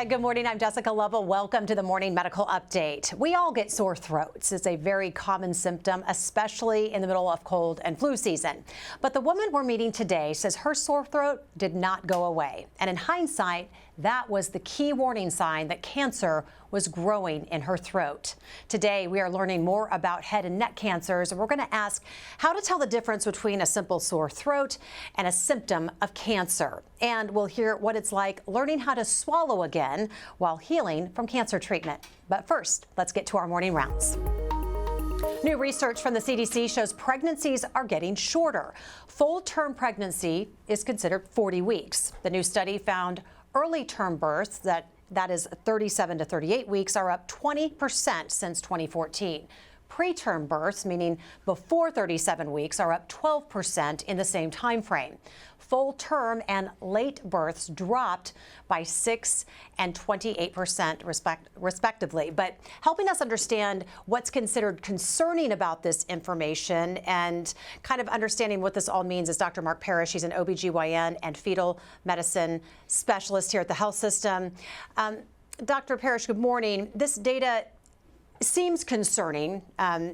Good morning. I'm Jessica Lovell. Welcome to the Morning Medical Update. We all get sore throats. It's a very common symptom, especially in the middle of cold and flu season. But the woman we're meeting today says her sore throat did not go away. And in hindsight, that was the key warning sign that cancer was growing in her throat. Today, we are learning more about head and neck cancers, and we're going to ask how to tell the difference between a simple sore throat and a symptom of cancer. And we'll hear what it's like learning how to swallow again while healing from cancer treatment. But first, let's get to our morning rounds. New research from the CDC shows pregnancies are getting shorter. Full-term pregnancy is considered 40 weeks. The new study found early-term births, that is 37 to 38 weeks, are up 20% since 2014. Preterm births, meaning before 37 weeks, are up 12% in the same time frame. Full-term and late births dropped by 6% and 28% respectively. But helping us understand what's considered concerning about this information and kind of understanding what this all means is Dr. Mark Parish. He's an OBGYN and fetal medicine specialist here at the health system. Dr. Parish, good morning. This data seems concerning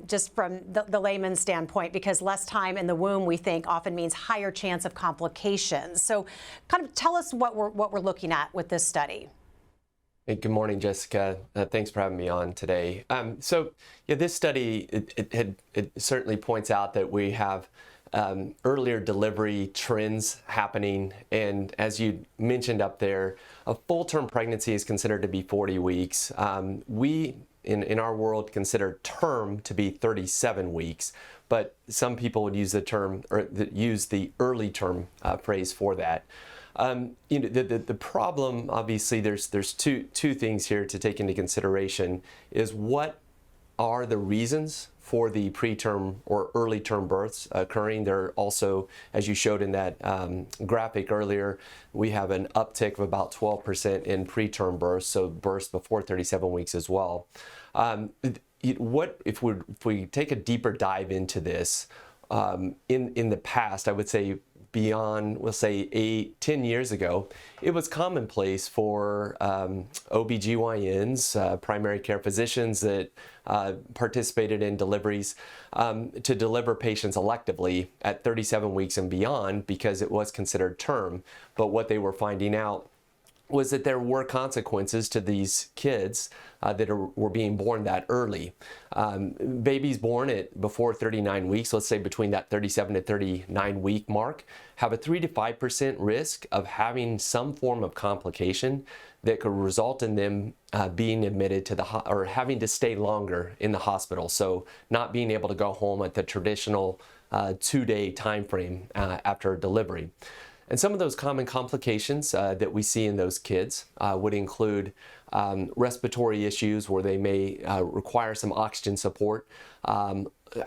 just from the layman's standpoint, because less time in the womb, we think, often means higher chance of complications. So kind of tell us what we're looking at with this study. Hey, good morning, Jessica. Thanks for having me on today. This study, it certainly points out that we have earlier delivery trends happening. And as you mentioned up there, a full-term pregnancy is considered to be 40 weeks. We in our world consider term to be 37 weeks, but some people would use the term or use the early term phrase for that. The problem, obviously, there's two things here to take into consideration. Is what are the reasons for the preterm or early term births occurring? There are also, as you showed in that graphic earlier, we have an uptick of about 12% in preterm births, so births before 37 weeks as well. What if we take a deeper dive into this? In the past, I would say beyond, we'll say 10 years ago, it was commonplace for OBGYNs, primary care physicians that participated in deliveries to deliver patients electively at 37 weeks and beyond because it was considered term. But what they were finding out was that there were consequences to these kids that were being born that early. Babies born at before 39 weeks, let's say between that 37 to 39 week mark, have a 3 to 5% risk of having some form of complication that could result in them being admitted to or having to stay longer in the hospital. So not being able to go home at the traditional 2-day time frame after delivery. And some of those common complications that we see in those kids would include respiratory issues where they may require some oxygen support,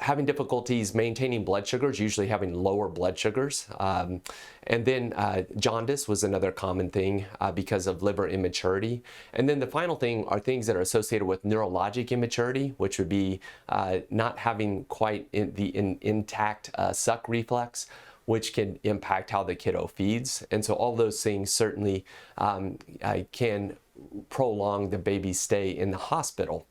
having difficulties maintaining blood sugars, usually having lower blood sugars. And then jaundice was another common thing because of liver immaturity. And then the final thing are things that are associated with neurologic immaturity, which would be not having quite the intact suck reflex, which can impact how the kiddo feeds. And so all those things certainly can prolong the baby's stay in the hospital.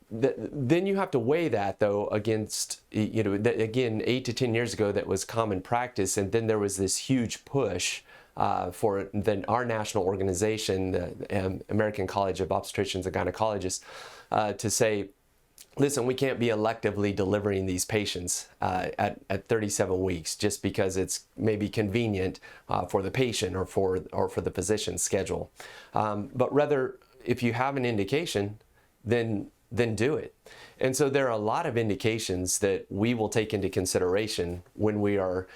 Then you have to weigh that, though, against, again, 8 to 10 years ago, that was common practice. And then there was this huge push for our national organization, the American College of Obstetricians and Gynecologists, to say, listen, we can't be electively delivering these patients at 37 weeks just because it's maybe convenient for the patient or for the physician's schedule. But rather, if you have an indication, then do it. And so there are a lot of indications that we will take into consideration when we are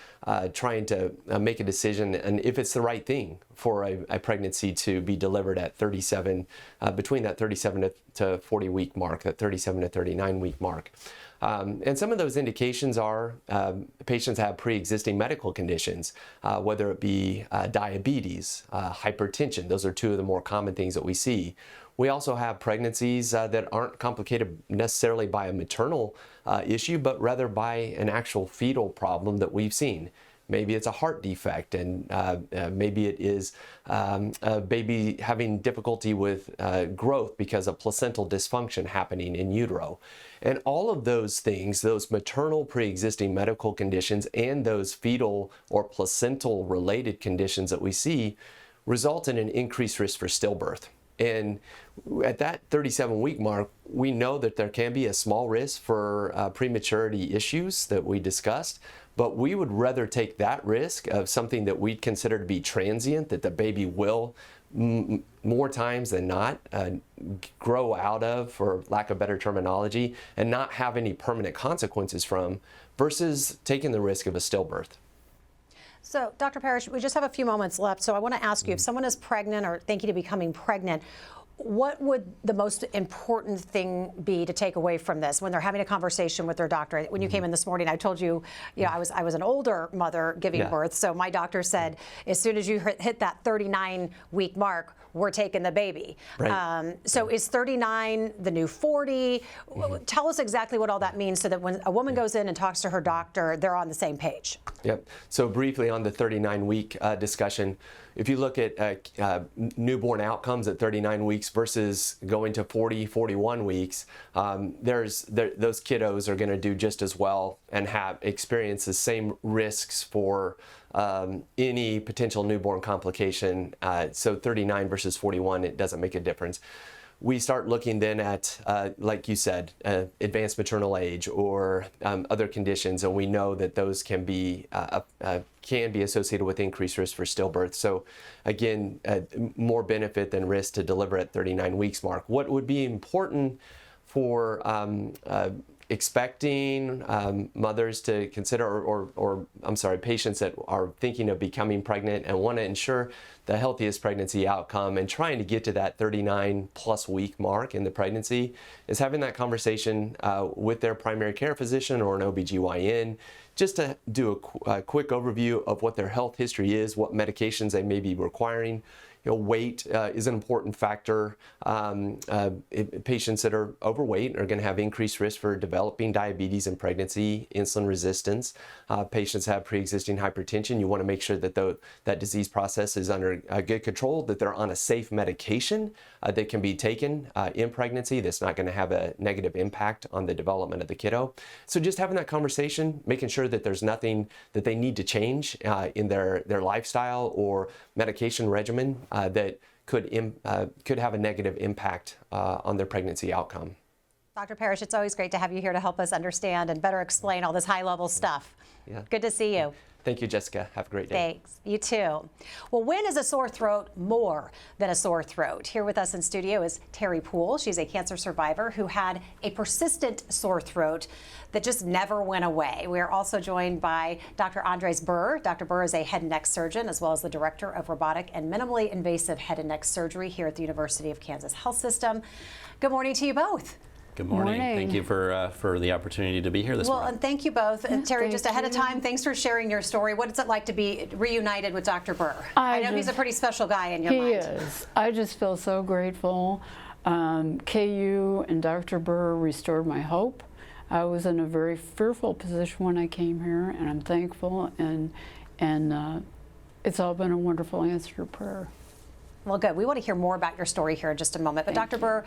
trying to make a decision, and if it's the right thing for a pregnancy to be delivered at 37, between that 37 to 40 week mark, that 37 to 39 week mark. And some of those indications are patients have pre-existing medical conditions, whether it be diabetes, hypertension. Those are two of the more common things that we see. We also have pregnancies that aren't complicated necessarily by a maternal issue, but rather by an actual fetal problem that we've seen. maybe it's a heart defect, and maybe it is a baby having difficulty with growth because of placental dysfunction happening in utero. And all of those things, those maternal pre-existing medical conditions and those fetal or placental related conditions that we see, result in an increased risk for stillbirth. And at that 37-week mark, we know that there can be a small risk for prematurity issues that we discussed, but we would rather take that risk of something that we'd consider to be transient, that the baby will more times than not grow out of, for lack of better terminology, and not have any permanent consequences from, versus taking the risk of a stillbirth. So, Dr. Parish, we just have a few moments left, so I want to ask you, if someone is pregnant or thinking of becoming pregnant, what would the most important thing be to take away from this when they're having a conversation with their doctor? When you came in this morning, I told you, I was an older mother giving birth, so my doctor said, as soon as you hit that 39-week mark, we're taking the baby. Right. So is 39 the new 40? Tell us exactly what all that means so that when a woman goes in and talks to her doctor, they're on the same page. Yep. So briefly on the 39-week discussion, if you look at newborn outcomes at 39 weeks versus going to 40, 41 weeks, those kiddos are going to do just as well and experience the same risks for any potential newborn complication. So 39 versus 41, it doesn't make a difference. We start looking then at, like you said, advanced maternal age or other conditions, and we know that those can be associated with increased risk for stillbirth. So again, more benefit than risk to deliver at 39 weeks mark. What would be important for expecting mothers to consider, or patients that are thinking of becoming pregnant and want to ensure the healthiest pregnancy outcome and trying to get to that 39+ week mark in the pregnancy, is having that conversation with their primary care physician or an OBGYN, just to do a quick overview of what their health history is, what medications they may be requiring. Weight is an important factor. Patients that are overweight are going to have increased risk for developing diabetes in pregnancy, insulin resistance. Patients have pre-existing hypertension. You want to make sure that that disease process is under good control, that they're on a safe medication that can be taken in pregnancy that's not going to have a negative impact on the development of the kiddo. So just having that conversation, making sure that there's nothing that they need to change in their lifestyle or medication regimen that could have a negative impact on their pregnancy outcome. Dr. Parish, it's always great to have you here to help us understand and better explain all this high-level stuff. Yeah. Good to see you. Thank you, Jessica. Have a great day. Thanks. You too. Well, when is a sore throat more than a sore throat? Here with us in studio is Terry Poole. She's a cancer survivor who had a persistent sore throat that just never went away. We are also joined by Dr. Andre Burr. Dr. Burr is a head and neck surgeon as well as the director of robotic and minimally invasive head and neck surgery here at the University of Kansas Health System. Good morning to you both. Good morning. Thank you for the opportunity to be here this morning. Well, and thank you both. And Terry, just ahead of time, thanks for sharing your story. What is it like to be reunited with Dr. Burr? I know he's a pretty special guy in your mind. He is. I just feel so grateful. KU and Dr. Burr restored my hope. I was in a very fearful position when I came here, and I'm thankful, and it's all been a wonderful answer to prayer. Well, good. We want to hear more about your story here in just a moment. But Dr. Burr,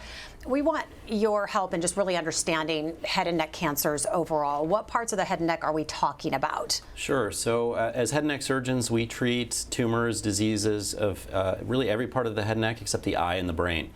we want your help in just really understanding head and neck cancers overall. What parts of the head and neck are we talking about? Sure. So as head and neck surgeons, we treat tumors, diseases of really every part of the head and neck except the eye and the brain.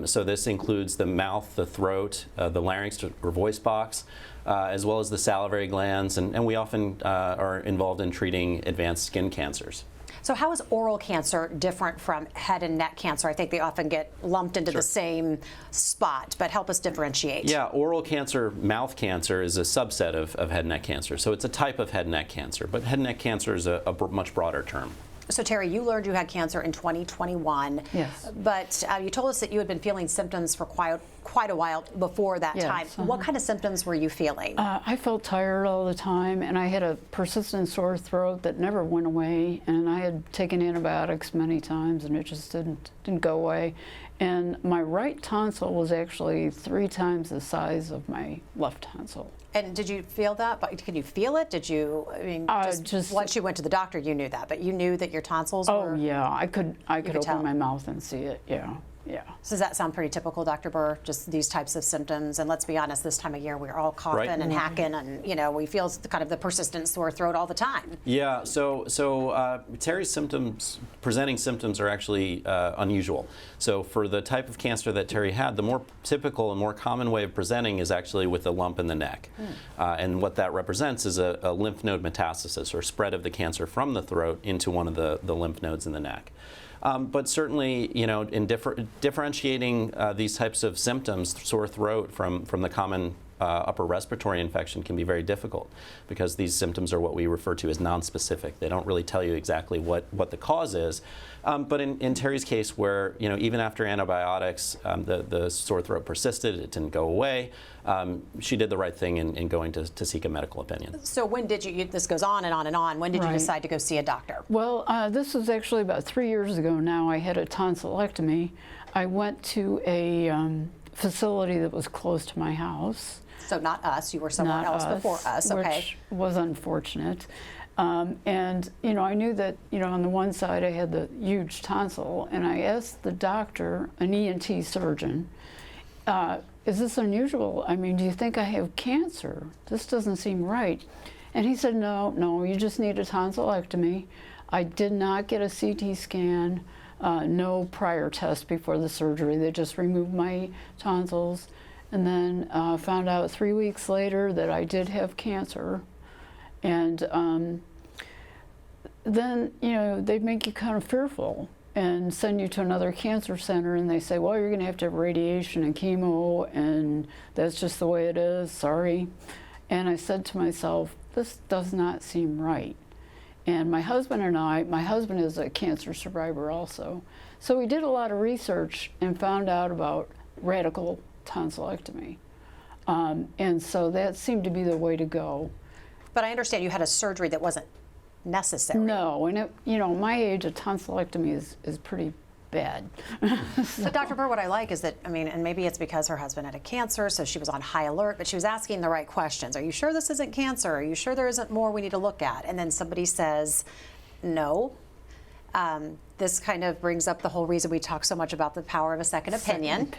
So this includes the mouth, the throat, the larynx or voice box, as well as the salivary glands. And we often are involved in treating advanced skin cancers. So how is oral cancer different from head and neck cancer? I think they often get lumped into the same spot, but help us differentiate. Yeah, oral cancer, mouth cancer, is a subset of head and neck cancer. So it's a type of head and neck cancer, but head and neck cancer is a much broader term. So Terry, you learned you had cancer in 2021. Yes. But you told us that you had been feeling symptoms for quite a while before that time. What kind of symptoms were you feeling? I felt tired all the time, and I had a persistent sore throat that never went away, and I had taken antibiotics many times, and it just didn't go away. And my right tonsil was actually 3 times the size of my left tonsil. And did you feel that? But can you feel it? Did you? I mean, just once you went to the doctor, you knew that, but you knew that your tonsils were. Oh yeah, I could open tell. my mouth and see it. Yeah. Yeah. So does that sound pretty typical, Dr. Burr? Just these types of symptoms? And let's be honest, this time of year we're all coughing Right. and hacking, and we feel kind of the persistent sore throat all the time. Yeah, so Terry's presenting symptoms are actually unusual. So for the type of cancer that Terry had, the more typical and more common way of presenting is actually with a lump in the neck. And what that represents is a lymph node metastasis, or spread of the cancer from the throat into one of the lymph nodes in the neck. But certainly, in differentiating these types of symptoms, sore throat from the common upper respiratory infection can be very difficult, because these symptoms are what we refer to as nonspecific. They don't really tell you exactly what the cause is. But in Terry's case, where even after antibiotics, the sore throat persisted, it didn't go away, she did the right thing in going to seek a medical opinion. So when did you, this goes on and on and on, when did you decide to go see a doctor? Well, this was actually about 3 years ago now. I had a tonsillectomy. I went to a facility that was close to my house. So not us, you were somewhere else before us, okay. Which was unfortunate. And I knew that on the one side I had the huge tonsil, and I asked the doctor, an ENT surgeon, is this unusual? I mean, do you think I have cancer? This doesn't seem right. And he said, no, you just need a tonsillectomy. I did not get a CT scan, no prior test before the surgery. They just removed my tonsils, and then found out 3 weeks later that I did have cancer. And then, they make you kind of fearful and send you to another cancer center, and they say, well, you're going to have radiation and chemo, and that's just the way it is, sorry. And I said to myself, this does not seem right. And my husband is a cancer survivor also, so we did a lot of research and found out about radical tonsillectomy. And so that seemed to be the way to go. But I understand you had a surgery that wasn't necessary. No, and my age, a tonsillectomy is pretty bad. But Dr. Burr, what I like is that, and maybe it's because her husband had a cancer, so she was on high alert, but she was asking the right questions. Are you sure this isn't cancer? Are you sure there isn't more we need to look at? And then somebody says, no. This kind of brings up the whole reason we talk so much about the power of a second opinion.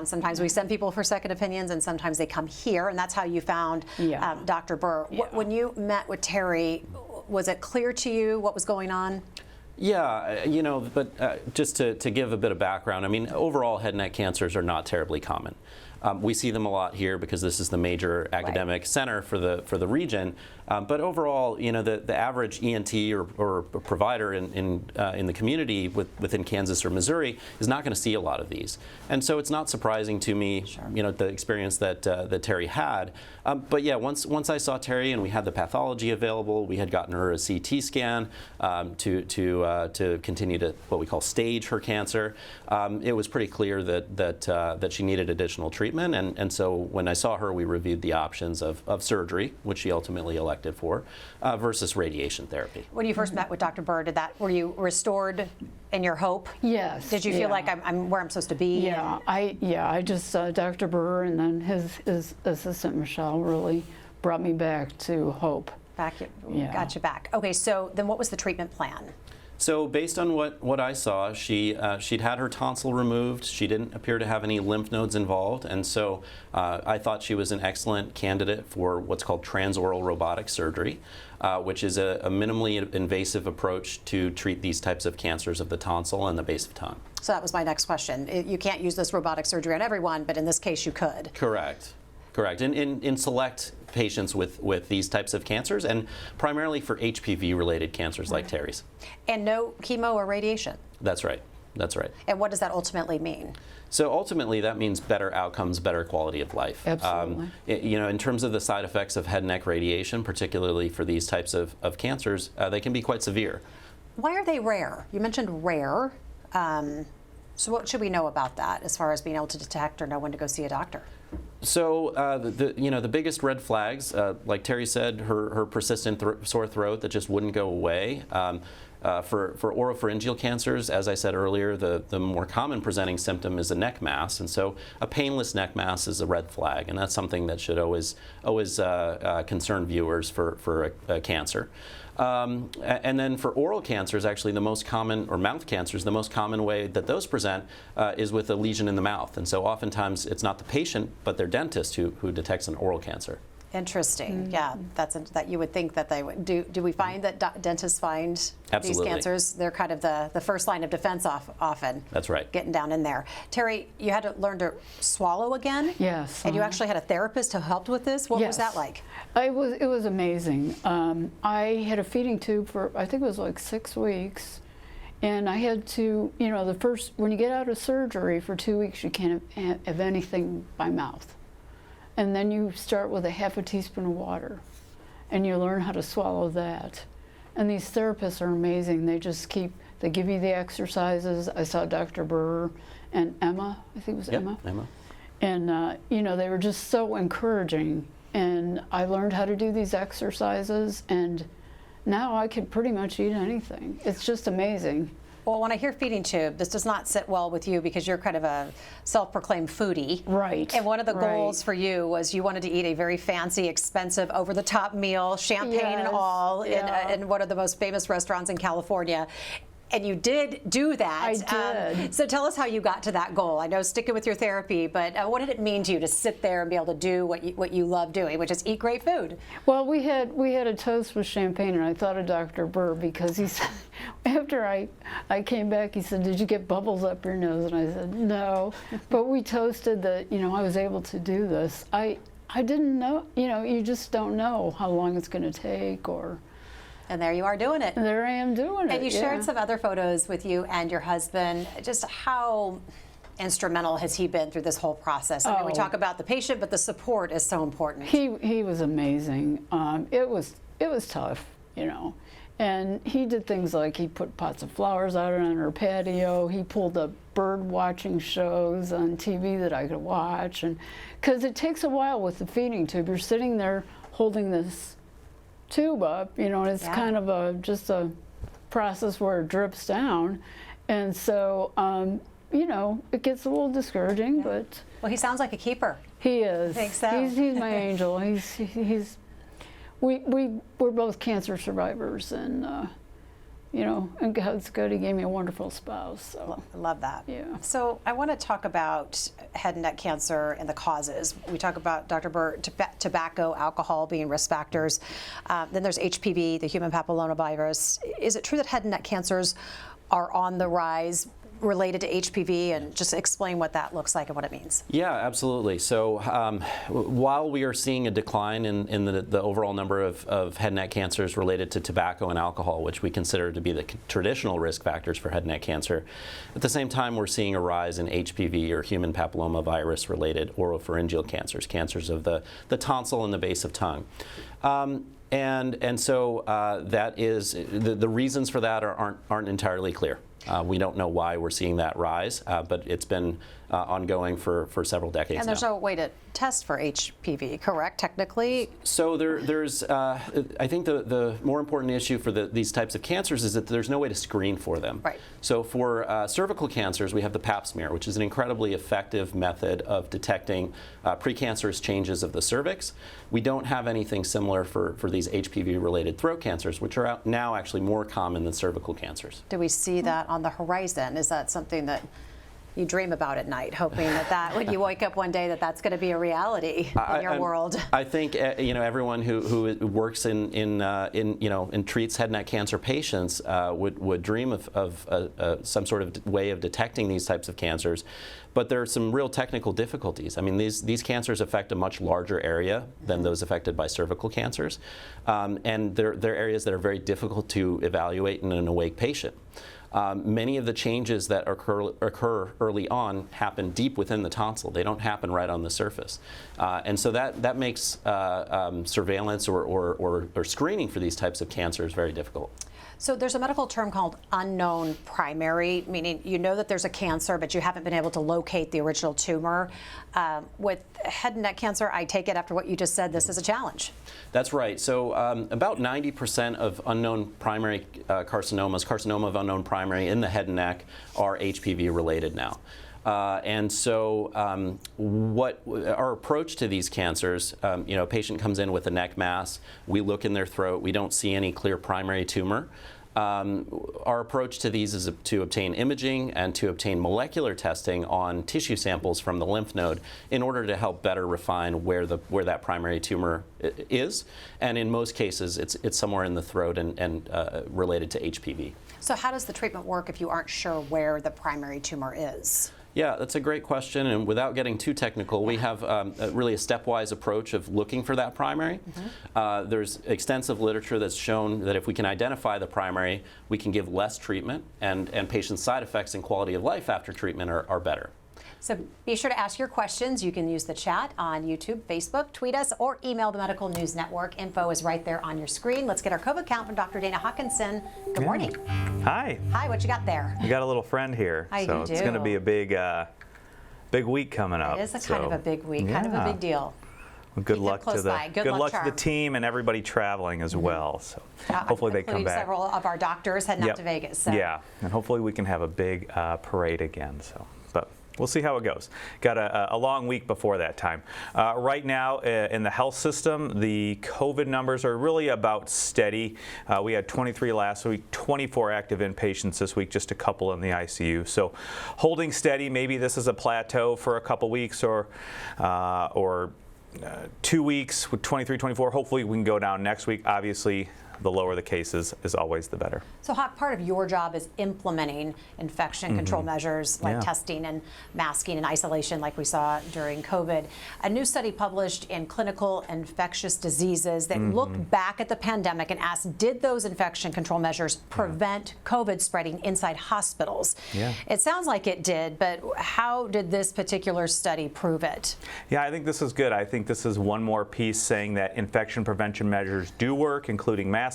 Sometimes we send people for second opinions, and sometimes they come here, and that's how you found Dr. Burr. Yeah. When you met with Terry, was it clear to you what was going on? Yeah, but just to give a bit of background, overall head and neck cancers are not terribly common. We see them a lot here because this is the major academic center for the region. But overall, the average ENT or provider in the community within Kansas or Missouri is not going to see a lot of these. And so it's not surprising to me, the experience that Terry had. But yeah, once I saw Terry and we had the pathology available, we had gotten her a CT scan to continue to what we call stage her cancer. It was pretty clear that she needed additional treatment. And so when I saw her, we reviewed the options of surgery, which she ultimately elected for, versus radiation therapy. When you first met with Dr. Burr, were you restored in your hope? Yes. Did you feel like I'm where I'm supposed to be? Yeah, I just Dr. Burr and then his assistant Michelle really brought me back to hope. Got you back. Okay, so then what was the treatment plan? So based on what I saw, she'd had her tonsil removed. She didn't appear to have any lymph nodes involved, and so I thought she was an excellent candidate for what's called transoral robotic surgery, which is a minimally invasive approach to treat these types of cancers of the tonsil and the base of tongue. So that was my next question. You can't use this robotic surgery on everyone, but in this case you could. Correct. In select patients with these types of cancers, and primarily for HPV-related cancers like Terry's. And no chemo or radiation? That's right. And what does that ultimately mean? So ultimately, that means better outcomes, better quality of life. Absolutely. In terms of the side effects of head and neck radiation, particularly for these types of cancers, they can be quite severe. Why are they rare? You mentioned rare. So what should we know about that as far as being able to detect or know when to go see a doctor? So the biggest red flags, like Terry said, her persistent sore throat that just wouldn't go away. For oropharyngeal cancers, as I said earlier, the more common presenting symptom is a neck mass, and so a painless neck mass is a red flag, and that's something that should always concern viewers for a cancer. And then for oral cancers, actually the most common, or mouth cancers, the most common way that those present is with a lesion in the mouth, and so oftentimes it's not the patient but their dentist who detects an oral cancer. Interesting. Yeah, that you would think that they would do. Do we find that dentists find Absolutely. these cancers? They're kind of the first line of defense often. That's right. Getting down in there. Terry, you had to learn to swallow again? Yes. And you actually had a therapist who helped with this? What was that like? It was amazing. I had a feeding tube for, I think it was like 6 weeks. And I had to, when you get out of surgery for 2 weeks, you can't have anything by mouth. And then you start with a half a teaspoon of water, and you learn how to swallow that. And these therapists are amazing. They give you the exercises. I saw Dr. Burr and Emma, I think it was Emma. And, they were just so encouraging. And I learned how to do these exercises, and now I can pretty much eat anything. It's just amazing. Well, when I hear feeding tube, this does not sit well with you because you're kind of a self-proclaimed foodie. Right. And one of the goals for you was you wanted to eat a very fancy, expensive, over-the-top meal, champagne and all, in one of the most famous restaurants in California. And you did do that. I did. So tell us how you got to that goal. I know sticking with your therapy, but what did it mean to you to sit there and be able to do what you love doing, which is eat great food? Well, we had a toast with champagne, and I thought of Dr. Burr because he said, after I came back, he said, "Did you get bubbles up your nose?" And I said, "No." But we toasted that, I was able to do this. I didn't know, you just don't know how long it's going to take or... And there you are doing it. There I am doing it. And you shared some other photos with you and your husband. Just how instrumental has he been through this whole process? I mean, we talk about the patient, but the support is so important. He was amazing. It was tough, And he did things like he put pots of flowers out on our patio. He pulled up bird watching shows on TV that I could watch, and because it takes a while with the feeding tube. You're sitting there holding this tube up, and it's kind of just a process where it drips down, and so it gets a little discouraging, but well, he sounds like a keeper. He is. I think so. He's my angel. We're both cancer survivors, and and God's good. He gave me a wonderful spouse. So. I love that. Yeah. So I want to talk about head and neck cancer and the causes. We talk about, Dr. Burr, tobacco, alcohol being risk factors. Then there's HPV, the human papillomavirus. Is it true that head and neck cancers are on the rise related to HPV, and just explain what that looks like and what it means? Yeah, absolutely. So while we are seeing a decline in the overall number of head and neck cancers related to tobacco and alcohol, which we consider to be the traditional risk factors for head and neck cancer, at the same time we're seeing a rise in HPV, or human papillomavirus related oropharyngeal cancers, cancers of the tonsil and the base of tongue. And so that is the reasons for that aren't entirely clear. We don't know why we're seeing that rise, but it's been ongoing for several decades now. And there's no way to test for HPV, correct, technically? So there's, I think the more important issue for these types of cancers is that there's no way to screen for them. Right. So for cervical cancers, we have the Pap smear, which is an incredibly effective method of detecting precancerous changes of the cervix. We don't have anything similar for these HPV-related throat cancers, which are now actually more common than cervical cancers. Do we see that on the horizon? Is that something that you dream about at night, hoping that when you wake up one day that's going to be a reality in your world? I think everyone who works in treats head and neck cancer patients would dream of some sort of way of detecting these types of cancers, but there are some real technical difficulties. I mean, these cancers affect a much larger area than those affected by cervical cancers, and they're areas that are very difficult to evaluate in an awake patient. many of the changes that occur early on happen deep within the tonsil. They don't happen right on the surface. And so that makes surveillance or screening for these types of cancers very difficult. So there's a medical term called unknown primary, meaning you know that there's a cancer, but you haven't been able to locate the original tumor. With head and neck cancer, I take it after what you just said, this is a challenge. That's right. So about 90% of unknown primary carcinomas, carcinoma of unknown primary in the head and neck, are HPV related now. And so what our approach to these cancers, a patient comes in with a neck mass, we look in their throat, we don't see any clear primary tumor. Our approach to these is to obtain imaging and to obtain molecular testing on tissue samples from the lymph node in order to help better refine where that primary tumor is. And in most cases, it's somewhere in the throat and related to HPV. So how does the treatment work if you aren't sure where the primary tumor is? Yeah, that's a great question, and without getting too technical, we have really a stepwise approach of looking for that primary. There's extensive literature that's shown that if we can identify the primary, we can give less treatment, and patients' side effects and quality of life after treatment are better. So be sure to ask your questions. You can use the chat on YouTube, Facebook, tweet us, or email the Medical News Network. Info is right there on your screen. Let's get our COVID count from Dr. Dana Hawkinson. Good morning. Hi. Hi, what you got there? You got a little friend here. I so do. It's going to be a big week coming up. It is kind of a big week, kind of a big deal. Well, good Keep luck close to the by. Good luck to the team and everybody traveling as well. So hopefully they come back. Several of our doctors heading out to Vegas. So. Yeah, and hopefully we can have a big parade again. So, but we'll see how it goes. Got a long week before that time. Right now in the health system, the COVID numbers are really about steady. We had 23 last week, 24 active inpatients this week, just a couple in the ICU. So holding steady. Maybe this is a plateau for a couple weeks or 2 weeks with 23, 24. Hopefully we can go down next week. Obviously, the lower the cases is always the better. So Hawk, part of your job is implementing infection control measures like testing and masking and isolation like we saw during COVID. A new study published in Clinical Infectious Diseases that looked back at the pandemic and asked, did those infection control measures prevent COVID spreading inside hospitals? It sounds like it did, but how did this particular study prove it? Yeah, I think this is good. I think this is one more piece saying that infection prevention measures do work, including masking.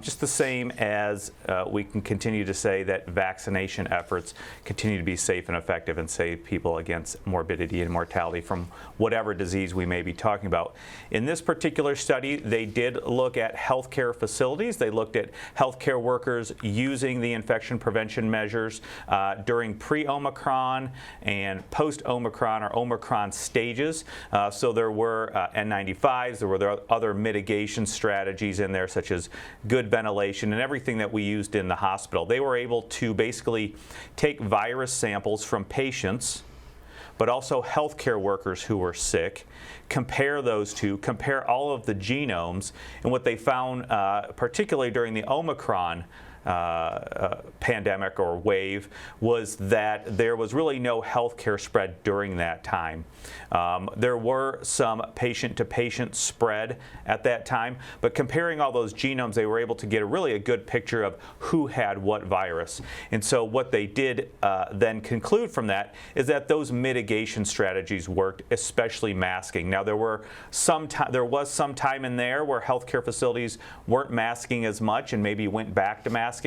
Just the same as we can continue to say that vaccination efforts continue to be safe and effective and save people against morbidity and mortality from whatever disease we may be talking about. In this particular study, they did look at healthcare facilities. They looked at healthcare workers using the infection prevention measures during pre-Omicron and post-Omicron or Omicron stages. So there were N95s, there were other mitigation strategies in there, such as good ventilation and everything that we used in the hospital. They were able to basically take virus samples from patients, but also healthcare workers who were sick, compare those two, compare all of the genomes, and what they found, particularly during the Omicron pandemic or wave, was that there was really no healthcare spread during that time. There were some patient-to-patient spread at that time, but comparing all those genomes, they were able to get a good picture of who had what virus. And so what they did then conclude from that is that those mitigation strategies worked, especially masking. Now there was some time in there where healthcare facilities weren't masking as much and maybe went back to masking.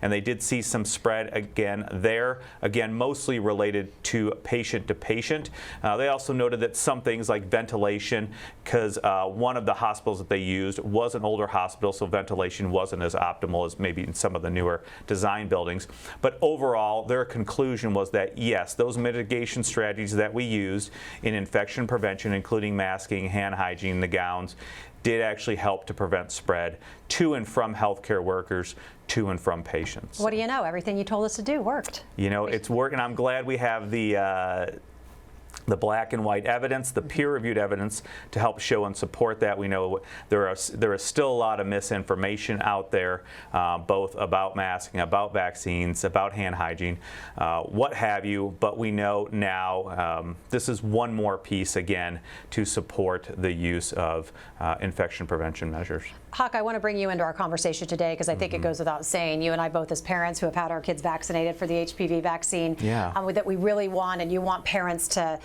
And they did see some spread again there, again mostly related to patient. They also noted that some things like ventilation, because one of the hospitals that they used was an older hospital, so ventilation wasn't as optimal as maybe in some of the newer design buildings. But overall, their conclusion was that yes, those mitigation strategies that we used in infection prevention, including masking, hand hygiene, the gowns, did actually help to prevent spread to and from healthcare workers, to and from patients. What do you know? Everything you told us to do worked. You know, it's working. I'm glad we have the the black and white evidence, the peer-reviewed evidence to help show and support that. We know there is still a lot of misinformation out there, both about masking, about vaccines, about hand hygiene, what have you, but we know now this is one more piece, again, to support the use of infection prevention measures. Huck, I want to bring you into our conversation today because I think it goes without saying, you and I both as parents who have had our kids vaccinated for the HPV vaccine, that we really want, and you want parents to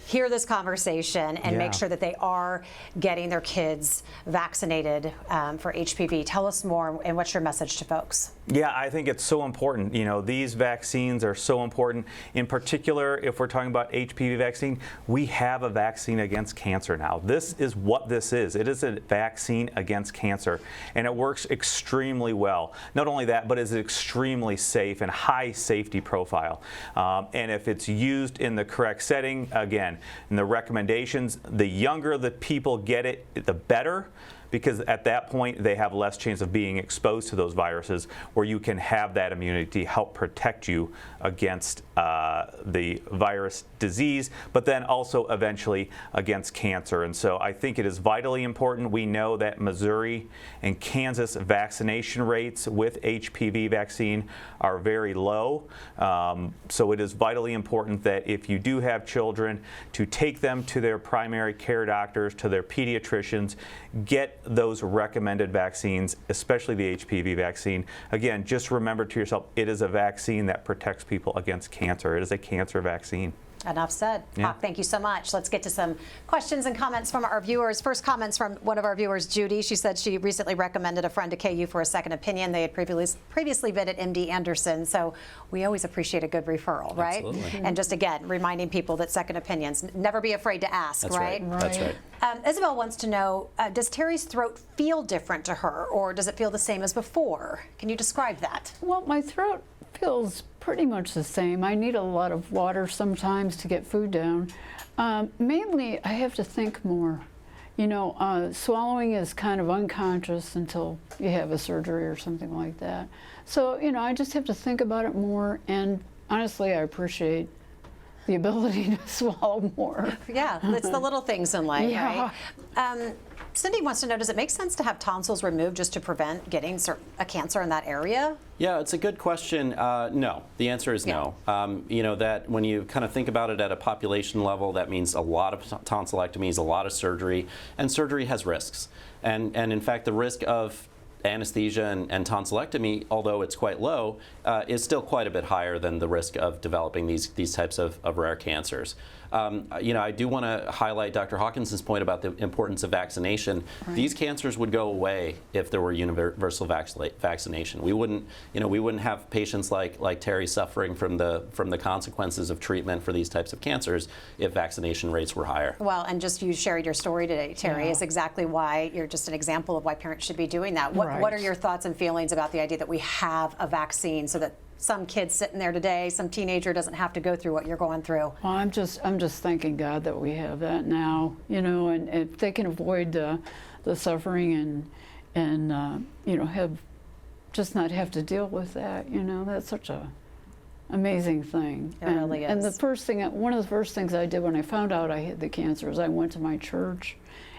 hear this conversation and make sure that they are getting their kids vaccinated for HPV. Tell us more, and what's your message to folks? Yeah, I think it's so important. You know, these vaccines are so important. In particular, if we're talking about HPV vaccine, we have a vaccine against cancer now. This is what this is. It is a vaccine against cancer, and it works extremely well. Not only that, but is extremely safe and high safety profile. And if it's used in the correct setting, again, in the recommendations, the younger the people get it, the better, because at that point they have less chance of being exposed to those viruses, where you can have that immunity help protect you against the virus disease, but then also eventually against cancer. And so I think it is vitally important. We know that Missouri and Kansas vaccination rates with HPV vaccine are very low. So it is vitally important that if you do have children, to take them to their primary care doctors, to their pediatricians, get those recommended vaccines, especially the HPV vaccine. Again, just remember to yourself, it is a vaccine that protects people against cancer. It is a cancer vaccine. Enough said. Yeah. Huck, thank you so much. Let's get to some questions and comments from our viewers. First comments from one of our viewers, Judy. She said she recently recommended a friend to KU for a second opinion. They had previously been at MD Anderson, so we always appreciate a good referral, right? Absolutely. And just again, reminding people that second opinions, never be afraid to ask, That's right? That's right. Isabel wants to know, does Terry's throat feel different to her, or does it feel the same as before? Can you describe that? Well, my throat feels pretty much the same. I need a lot of water sometimes to get food down. Mainly, I have to think more. You know, swallowing is kind of unconscious until you have a surgery or something like that. So, you know, I just have to think about it more, and honestly, I appreciate the ability to swallow more. Yeah, it's the little things in life, Yeah. right? Cindy wants to know, does it make sense to have tonsils removed just to prevent getting a cancer in that area? Yeah, it's a good question. No, the answer is no. You know, that when you kind of think about it at a population level, that means a lot of tonsillectomies, a lot of surgery, and surgery has risks. And in fact, the risk of anesthesia and tonsillectomy, although it's quite low, is still quite a bit higher than the risk of developing these types of rare cancers. You know, I do want to highlight Dr. Hawkinson's point about the importance of vaccination. Right. These cancers would go away if there were universal vaccination. We wouldn't, you know, we wouldn't have patients like Terry suffering from the consequences of treatment for these types of cancers if vaccination rates were higher. Well, and just you sharing your story today, Terry, is exactly why you're just an example of why parents should be doing that. What are your thoughts and feelings about the idea that we have a vaccine so that some kid sitting there today, some teenager doesn't have to go through what you're going through? Well, I'm just thanking God that we have that now, you know, and if they can avoid the suffering and you know, just not have to deal with that, you know, that's such a amazing thing. It really is. And one of the first things I did when I found out I had the cancer is I went to my church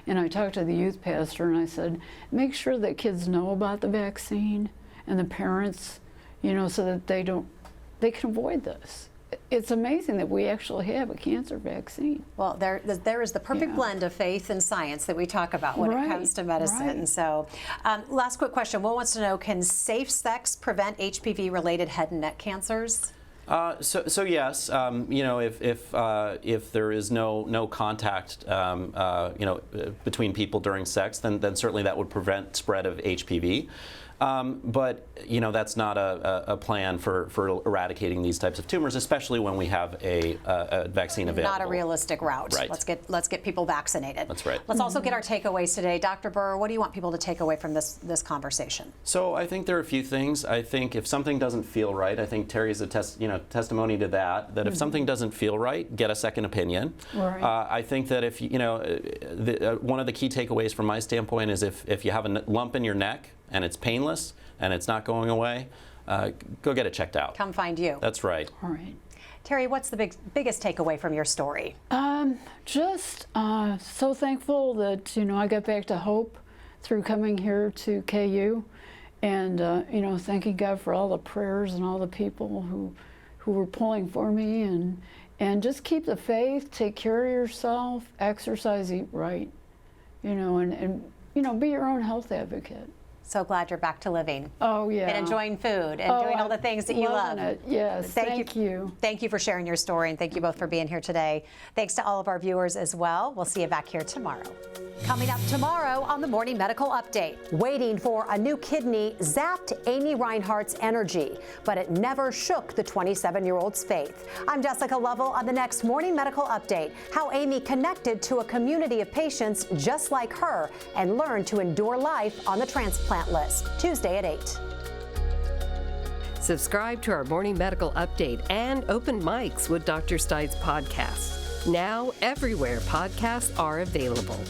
and I talked to the youth pastor and I said, make sure that kids know about the vaccine and the parents, you know, so that they can avoid this. It's amazing that we actually have a cancer vaccine. Well, there is the perfect blend of faith and science that we talk about when it comes to medicine. Right. So, last quick question. Will wants to know, can safe sex prevent HPV-related head and neck cancers? So yes, you know, if there is no contact, you know, between people during sex, then certainly that would prevent spread of HPV. But you know, that's not a plan for eradicating these types of tumors, especially when we have a vaccine available. Not a realistic route. Right. Let's get people vaccinated. That's right. Let's also get our takeaways today. Dr. Burr, what do you want people to take away from this conversation? So I think there are a few things. I think if something doesn't feel right, I think Terry's a testimony to that if something doesn't feel right, get a second opinion. Right. I think that if you know, one of the key takeaways from my standpoint is if you have a lump in your neck and it's painless and it's not going away, go get it checked out. Come find you. That's right. All right. Terry, what's the biggest takeaway from your story? Just so thankful that, I got back to hope through coming here to KU, and, thanking God for all the prayers and all the people who were pulling for me, and just keep the faith, take care of yourself, exercise, eat right, and be your own health advocate. So glad you're back to living. Oh, yeah. And enjoying food and doing all the things that you love. It. Yes, thank you. Thank you for sharing your story, and thank you both for being here today. Thanks to all of our viewers as well. We'll see you back here tomorrow. Coming up tomorrow on the Morning Medical Update, waiting for a new kidney zapped Amy Reinhardt's energy, but it never shook the 27-year-old's faith. I'm Jessica Lovell on the next Morning Medical Update, how Amy connected to a community of patients just like her and learned to endure life on the transplant list. Tuesday at 8. Subscribe to our Morning Medical Update and Open Mics with Dr. Stites podcast. Now everywhere podcasts are available.